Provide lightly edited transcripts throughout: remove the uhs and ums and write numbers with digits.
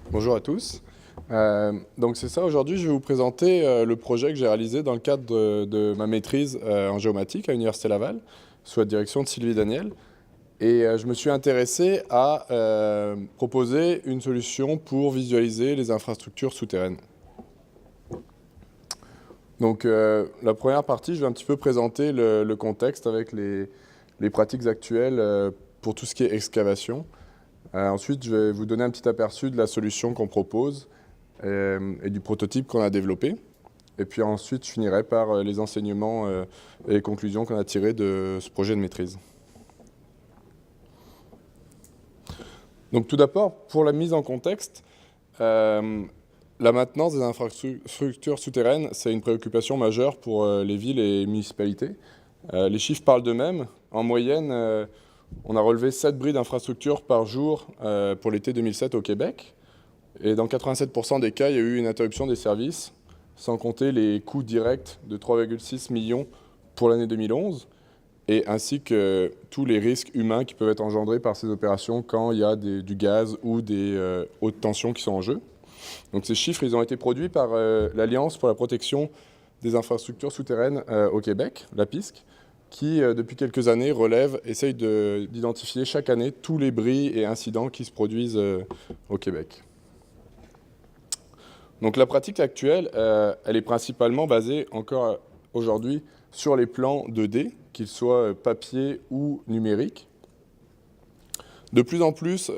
Bonjour à tous. Donc c'est ça, aujourd'hui je vais vous présenter le projet que j'ai réalisé dans le cadre de ma maîtrise en géomatique à l'Université Laval, sous la direction de Sylvie Daniel. Et je me suis intéressé à proposer une solution pour visualiser les infrastructures souterraines. Donc la première partie, je vais un petit peu présenter le contexte avec les pratiques actuelles pour tout ce qui est excavation. Ensuite, je vais vous donner un petit aperçu de la solution qu'on propose et du prototype qu'on a développé. Et puis ensuite, je finirai par les enseignements et les conclusions qu'on a tirées de ce projet de maîtrise. Donc tout d'abord, pour la mise en contexte, la maintenance des infrastructures souterraines, c'est une préoccupation majeure pour les villes et les municipalités. Les chiffres parlent d'eux-mêmes. En moyenne, on a relevé 7 bris d'infrastructures par jour pour l'été 2007 au Québec. Et dans 87% des cas, il y a eu une interruption des services, sans compter les coûts directs de 3,6 millions pour l'année 2011, et ainsi que tous les risques humains qui peuvent être engendrés par ces opérations quand il y a du gaz ou des hautes tensions qui sont en jeu. Donc ces chiffres, ils ont été produits par l'Alliance pour la protection des infrastructures souterraines au Québec, la PISC, qui, depuis quelques années, essaye d'identifier chaque année tous les bris et incidents qui se produisent au Québec. Donc la pratique actuelle, elle est principalement basée encore aujourd'hui sur les plans 2D, qu'ils soient papier ou numériques. De plus en plus,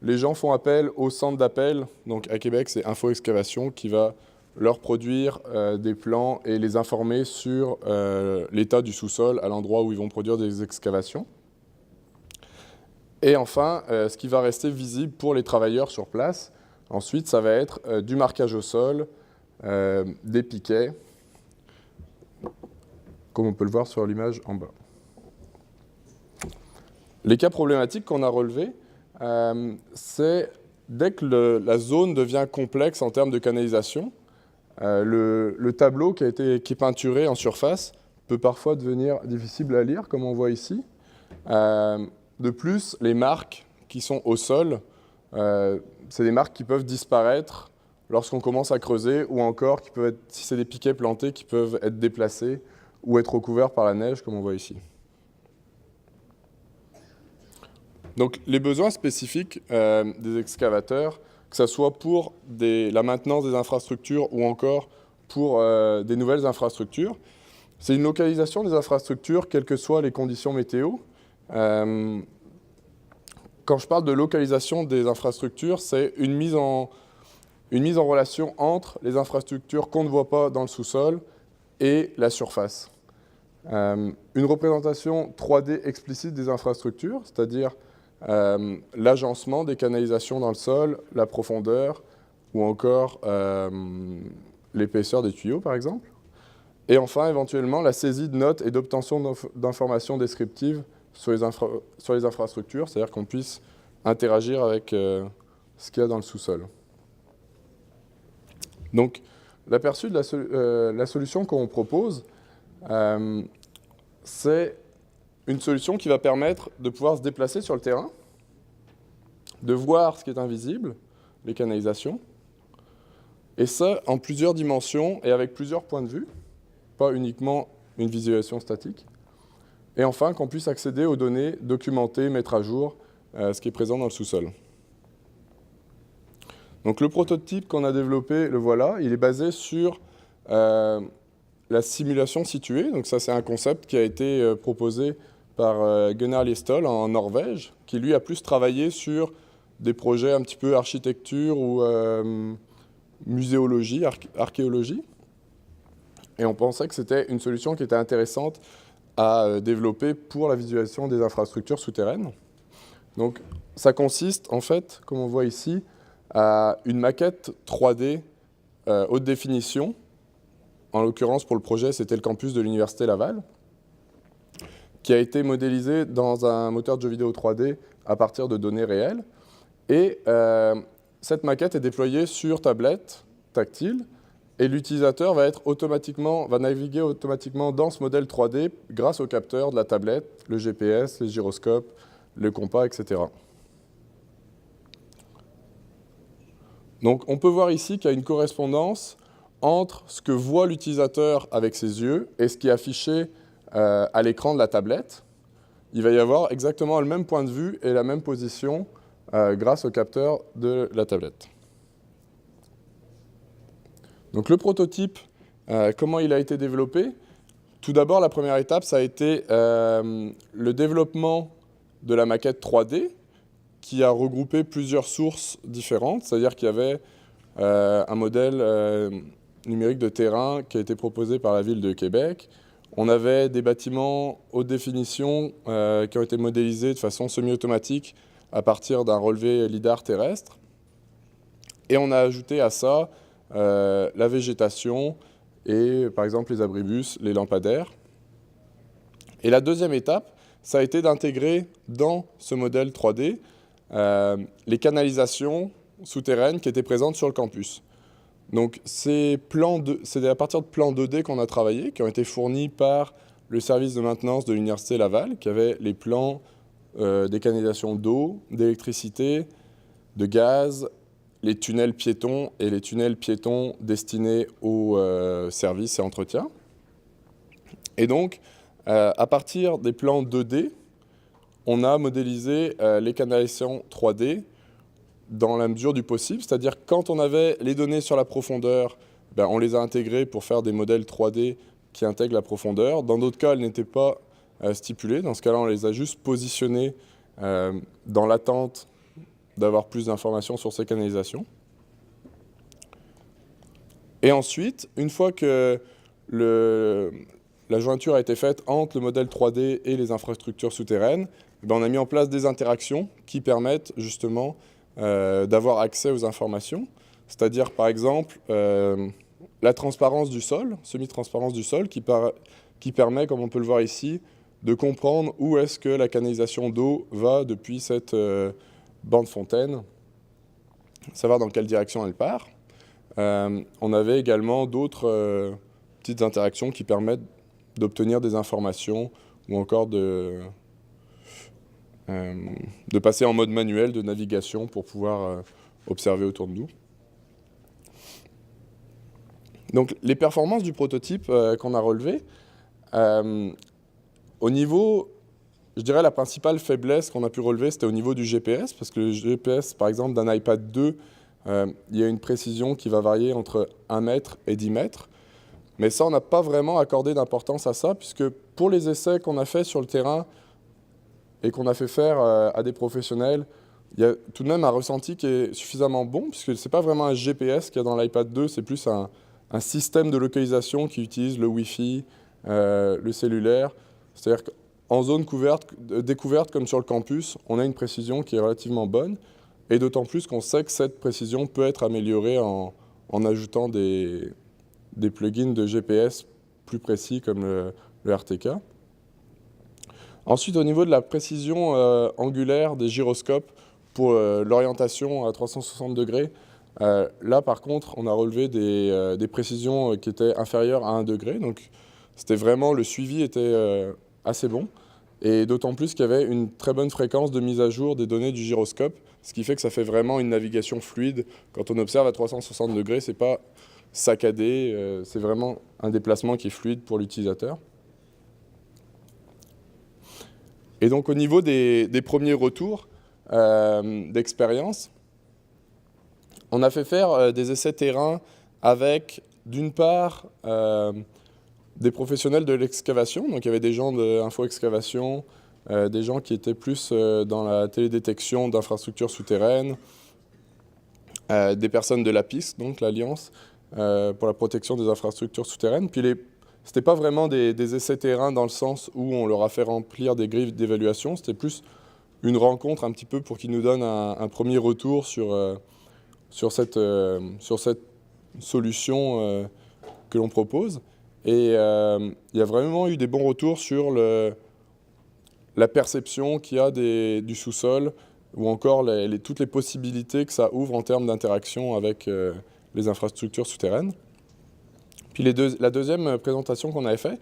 les gens font appel au centre d'appel. Donc à Québec, c'est Info Excavation qui va leur produire des plans et les informer sur l'état du sous-sol à l'endroit où ils vont produire des excavations. Et enfin, ce qui va rester visible pour les travailleurs sur place, ensuite, ça va être du marquage au sol, des piquets, comme on peut le voir sur l'image en bas. Les cas problématiques qu'on a relevés, c'est dès que la zone devient complexe en termes de canalisation, le tableau qui est peinturé en surface peut parfois devenir difficile à lire, comme on voit ici. De plus, les marques qui sont au sol, c'est des marques qui peuvent disparaître lorsqu'on commence à creuser, ou encore, si c'est des piquets plantés, qui peuvent être déplacés ou être recouverts par la neige, comme on voit ici. Donc les besoins spécifiques des excavateurs, que ce soit pour la maintenance des infrastructures ou encore pour des nouvelles infrastructures, c'est une localisation des infrastructures, quelles que soient les conditions météo. Quand je parle de localisation des infrastructures, c'est une mise en relation entre les infrastructures qu'on ne voit pas dans le sous-sol et la surface. Une représentation 3D explicite des infrastructures, c'est-à-dire l'agencement des canalisations dans le sol, la profondeur ou encore l'épaisseur des tuyaux, par exemple. Et enfin, éventuellement, la saisie de notes et d'obtention d'informations descriptives sur les infrastructures, c'est-à-dire qu'on puisse interagir avec ce qu'il y a dans le sous-sol. Donc, l'aperçu de la solution qu'on propose, c'est une solution qui va permettre de pouvoir se déplacer sur le terrain, de voir ce qui est invisible, les canalisations, et ça en plusieurs dimensions et avec plusieurs points de vue, pas uniquement une visualisation statique. Et enfin, qu'on puisse accéder aux données, documenter, mettre à jour ce qui est présent dans le sous-sol. Donc le prototype qu'on a développé, le voilà, il est basé sur la simulation située. Donc ça, c'est un concept qui a été proposé par Gunnar Liestol en Norvège, qui lui a plus travaillé sur des projets un petit peu architecture ou muséologie, archéologie. Et on pensait que c'était une solution qui était intéressante à développer pour la visualisation des infrastructures souterraines. Donc ça consiste en fait, comme on voit ici, à une maquette 3D haute définition. En l'occurrence, pour le projet, c'était le campus de l'Université Laval, qui a été modélisé dans un moteur de jeux vidéo 3D à partir de données réelles. Et cette maquette est déployée sur tablette tactile, et l'utilisateur va naviguer automatiquement dans ce modèle 3D grâce au capteur de la tablette, le GPS, les gyroscopes, le compas, etc. Donc on peut voir ici qu'il y a une correspondance entre ce que voit l'utilisateur avec ses yeux et ce qui est affiché à l'écran de la tablette. Il va y avoir exactement le même point de vue et la même position grâce au capteur de la tablette. Donc le prototype, comment il a été développé? Tout d'abord, la première étape, ça a été le développement de la maquette 3D qui a regroupé plusieurs sources différentes, c'est-à-dire qu'il y avait un modèle numérique de terrain qui a été proposé par la ville de Québec. On avait des bâtiments haute définition qui ont été modélisés de façon semi-automatique à partir d'un relevé lidar terrestre. Et on a ajouté à ça la végétation et par exemple les abribus, les lampadaires. Et la deuxième étape, ça a été d'intégrer dans ce modèle 3D les canalisations souterraines qui étaient présentes sur le campus. Donc c'est à partir de plans 2D qu'on a travaillé, qui ont été fournis par le service de maintenance de l'Université Laval, qui avait les plans des canalisations d'eau, d'électricité, de gaz, les tunnels piétons et les tunnels piétons destinés aux services et entretien. Et donc, à partir des plans 2D, on a modélisé les canalisations 3D dans la mesure du possible, c'est-à-dire quand on avait les données sur la profondeur, ben, on les a intégrées pour faire des modèles 3D qui intègrent la profondeur. Dans d'autres cas, elles n'étaient pas stipulées. Dans ce cas-là, on les a juste positionnées dans l'attente d'avoir plus d'informations sur ces canalisations. Et ensuite, une fois que la jointure a été faite entre le modèle 3D et les infrastructures souterraines, ben, on a mis en place des interactions qui permettent justement d'avoir accès aux informations, c'est-à-dire par exemple la transparence du sol, semi-transparence du sol, qui permet, comme on peut le voir ici, de comprendre où est-ce que la canalisation d'eau va depuis cette bande fontaine, savoir dans quelle direction elle part. On avait également d'autres petites interactions qui permettent d'obtenir des informations ou encore de passer en mode manuel de navigation pour pouvoir observer autour de nous. Donc les performances du prototype qu'on a relevé, au niveau, je dirais la principale faiblesse qu'on a pu relever, c'était au niveau du GPS, parce que le GPS, par exemple, d'un iPad 2, il y a une précision qui va varier entre 1 mètre et 10 mètres. Mais ça, on n'a pas vraiment accordé d'importance à ça, puisque pour les essais qu'on a fait sur le terrain, et qu'on a fait faire à des professionnels, il y a tout de même un ressenti qui est suffisamment bon, puisque ce n'est pas vraiment un GPS qu'il y a dans l'iPad 2, c'est plus un système de localisation qui utilise le Wi-Fi, le cellulaire. C'est-à-dire qu'en zone découverte comme sur le campus, on a une précision qui est relativement bonne, et d'autant plus qu'on sait que cette précision peut être améliorée en ajoutant des plugins de GPS plus précis comme le RTK. Ensuite, au niveau de la précision angulaire des gyroscopes pour l'orientation à 360 degrés, là, par contre, on a relevé des précisions qui étaient inférieures à 1 degré. Donc, c'était vraiment, le suivi était assez bon. Et d'autant plus qu'il y avait une très bonne fréquence de mise à jour des données du gyroscope, ce qui fait que ça fait vraiment une navigation fluide. Quand on observe à 360 degrés, ce n'est pas saccadé, c'est vraiment un déplacement qui est fluide pour l'utilisateur. Et donc au niveau des premiers retours d'expérience, on a fait faire des essais terrain avec, d'une part, des professionnels de l'excavation. Donc il y avait des gens d'Info-Excavation, des gens qui étaient plus dans la télédétection d'infrastructures souterraines, des personnes de l'APIS, donc l'Alliance pour la protection des infrastructures souterraines. Puis ce n'était pas vraiment des essais terrain dans le sens où on leur a fait remplir des grilles d'évaluation, c'était plus une rencontre un petit peu pour qu'ils nous donnent un premier retour sur cette solution que l'on propose. Et il y a vraiment eu des bons retours sur la perception qu'il y a du sous-sol ou encore toutes les possibilités que ça ouvre en termes d'interaction avec les infrastructures souterraines. Puis la deuxième présentation qu'on avait faite,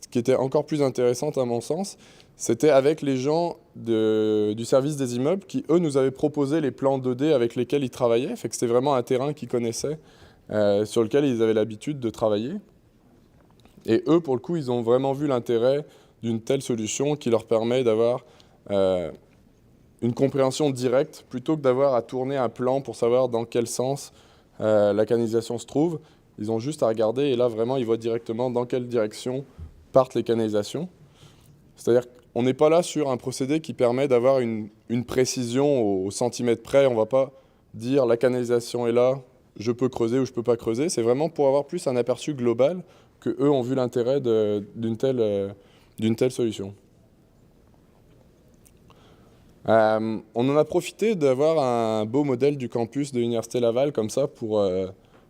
qui était encore plus intéressante à mon sens, c'était avec les gens du service des immeubles qui, eux, nous avaient proposé les plans 2D avec lesquels ils travaillaient. Fait que c'était vraiment un terrain qu'ils connaissaient, sur lequel ils avaient l'habitude de travailler. Et eux, pour le coup, ils ont vraiment vu l'intérêt d'une telle solution qui leur permet d'avoir une compréhension directe plutôt que d'avoir à tourner un plan pour savoir dans quel sens la canalisation se trouve. Ils ont juste à regarder et là, vraiment, ils voient directement dans quelle direction partent les canalisations. C'est-à-dire qu'on n'est pas là sur un procédé qui permet d'avoir une précision au centimètre près. On ne va pas dire la canalisation est là, je peux creuser ou je ne peux pas creuser. C'est vraiment pour avoir plus un aperçu global qu'eux ont vu l'intérêt d'une telle solution. On en a profité d'avoir un beau modèle du campus de l'Université Laval comme ça pour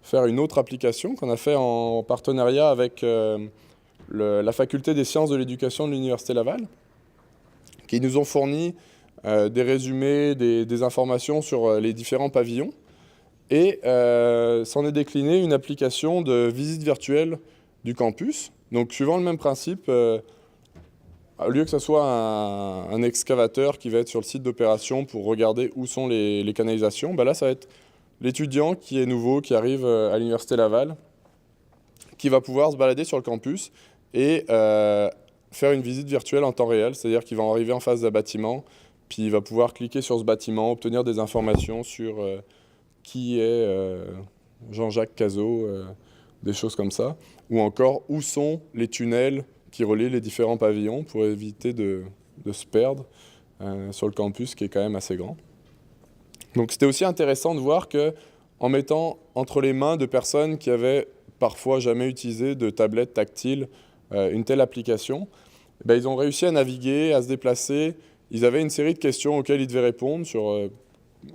faire une autre application qu'on a fait en partenariat avec la faculté des sciences de l'éducation de l'Université Laval, qui nous ont fourni des résumés, des informations sur les différents pavillons. Et s'en est décliné une application de visite virtuelle du campus. Donc suivant le même principe, au lieu que ce soit un excavateur qui va être sur le site d'opération pour regarder où sont les canalisations, ben là ça va être l'étudiant qui est nouveau, qui arrive à l'Université Laval, qui va pouvoir se balader sur le campus et faire une visite virtuelle en temps réel, c'est-à-dire qu'il va arriver en face d'un bâtiment, puis il va pouvoir cliquer sur ce bâtiment, obtenir des informations sur qui est Jean-Jacques Cazot, des choses comme ça, ou encore où sont les tunnels qui relient les différents pavillons pour éviter de se perdre sur le campus qui est quand même assez grand. Donc c'était aussi intéressant de voir que en mettant entre les mains de personnes qui avaient parfois jamais utilisé de tablette tactile une telle application, ben, ils ont réussi à naviguer, à se déplacer. Ils avaient une série de questions auxquelles ils devaient répondre.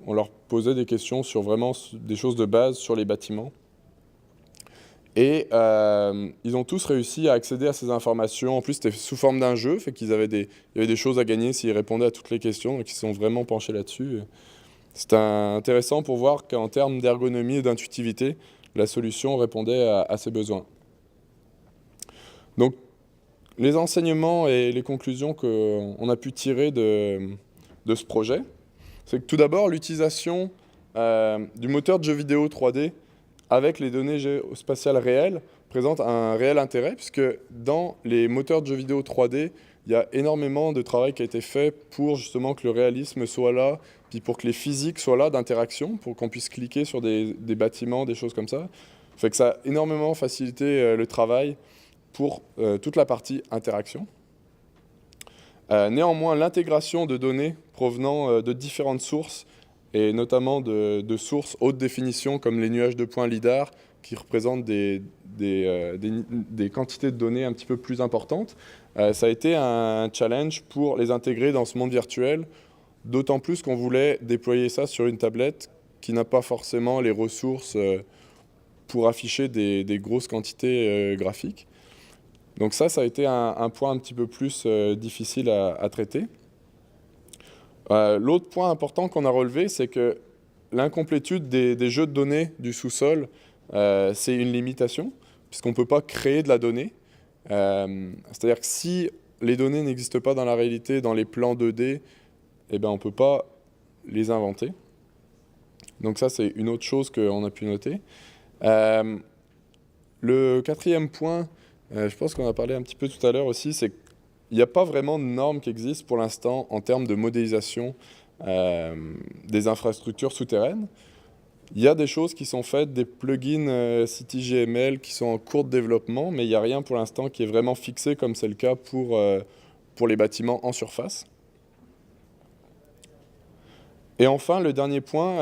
On leur posait des questions sur vraiment des choses de base sur les bâtiments. Et ils ont tous réussi à accéder à ces informations. En plus, c'était sous forme d'un jeu, fait qu'il y avait des choses à gagner s'ils répondaient à toutes les questions, donc ils se sont vraiment penchés là-dessus. C'était intéressant pour voir qu'en termes d'ergonomie et d'intuitivité, la solution répondait à ces besoins. Donc, les enseignements et les conclusions qu'on a pu tirer de ce projet, c'est que tout d'abord, l'utilisation du moteur de jeux vidéo 3D avec les données géospatiales réelles présente un réel intérêt, puisque dans les moteurs de jeux vidéo 3D, il y a énormément de travail qui a été fait pour justement que le réalisme soit là, puis pour que les physiques soient là d'interaction, pour qu'on puisse cliquer sur des bâtiments, des choses comme ça. Fait que ça a énormément facilité le travail pour toute la partie interaction. Néanmoins, l'intégration de données provenant de différentes sources, et notamment de sources haute définition comme les nuages de points LIDAR, qui représentent des quantités de données un petit peu plus importantes, ça a été un challenge pour les intégrer dans ce monde virtuel, d'autant plus qu'on voulait déployer ça sur une tablette qui n'a pas forcément les ressources pour afficher des grosses quantités graphiques. Donc ça a été un point un petit peu plus difficile à traiter. L'autre point important qu'on a relevé, c'est que l'incomplétude des jeux de données du sous-sol, c'est une limitation, puisqu'on ne peut pas créer de la donnée. C'est-à-dire que si les données n'existent pas dans la réalité, dans les plans 2D, eh ben, on ne peut pas les inventer. Donc ça, c'est une autre chose qu'on a pu noter. Le quatrième point, je pense qu'on a parlé un petit peu tout à l'heure aussi, c'est qu'il n'y a pas vraiment de normes qui existent pour l'instant en termes de modélisation des infrastructures souterraines. Il y a des choses qui sont faites, des plugins CityGML qui sont en cours de développement, mais il n'y a rien pour l'instant qui est vraiment fixé comme c'est le cas pour les bâtiments en surface. Et enfin, le dernier point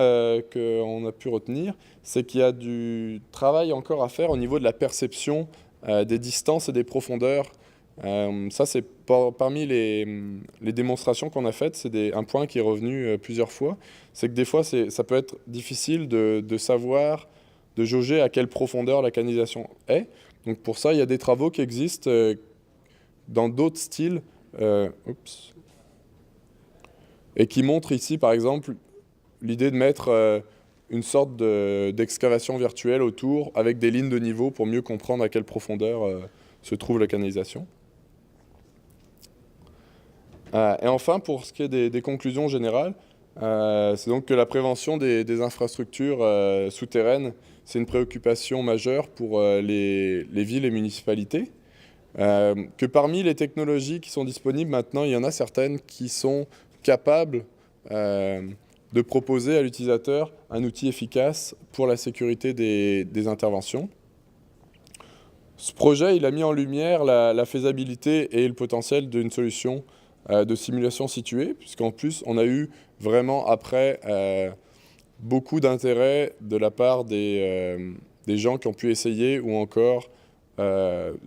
qu'on a pu retenir, c'est qu'il y a du travail encore à faire au niveau de la perception des distances et des profondeurs. Ça, c'est parmi les démonstrations qu'on a faites, c'est un point qui est revenu plusieurs fois. C'est que des fois, ça peut être difficile de savoir, de jauger à quelle profondeur la canalisation est. Donc pour ça, il y a des travaux qui existent dans d'autres styles. Et qui montre ici, par exemple, l'idée de mettre une sorte d'excavation virtuelle autour avec des lignes de niveau pour mieux comprendre à quelle profondeur se trouve la canalisation. Et enfin, pour ce qui est des conclusions générales, c'est donc que la prévention des infrastructures souterraines, c'est une préoccupation majeure pour les villes et municipalités. Que parmi les technologies qui sont disponibles maintenant, il y en a certaines qui sont capables de proposer à l'utilisateur un outil efficace pour la sécurité des interventions. Ce projet, il a mis en lumière la faisabilité et le potentiel d'une solution de simulation située, puisqu'en plus, on a eu vraiment après beaucoup d'intérêt de la part des gens qui ont pu essayer ou encore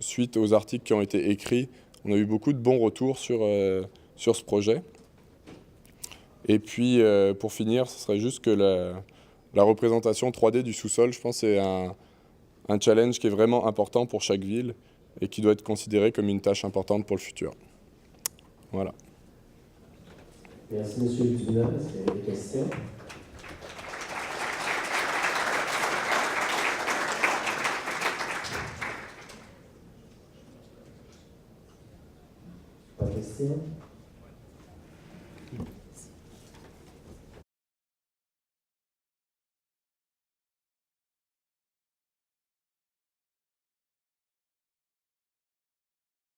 suite aux articles qui ont été écrits, on a eu beaucoup de bons retours sur ce projet. Et puis, pour finir, ce serait juste que la représentation 3D du sous-sol, je pense, c'est un challenge qui est vraiment important pour chaque ville et qui doit être considéré comme une tâche importante pour le futur. Voilà. Merci, M. Duna. Est-ce qu'il y a des questions? Pas de questions?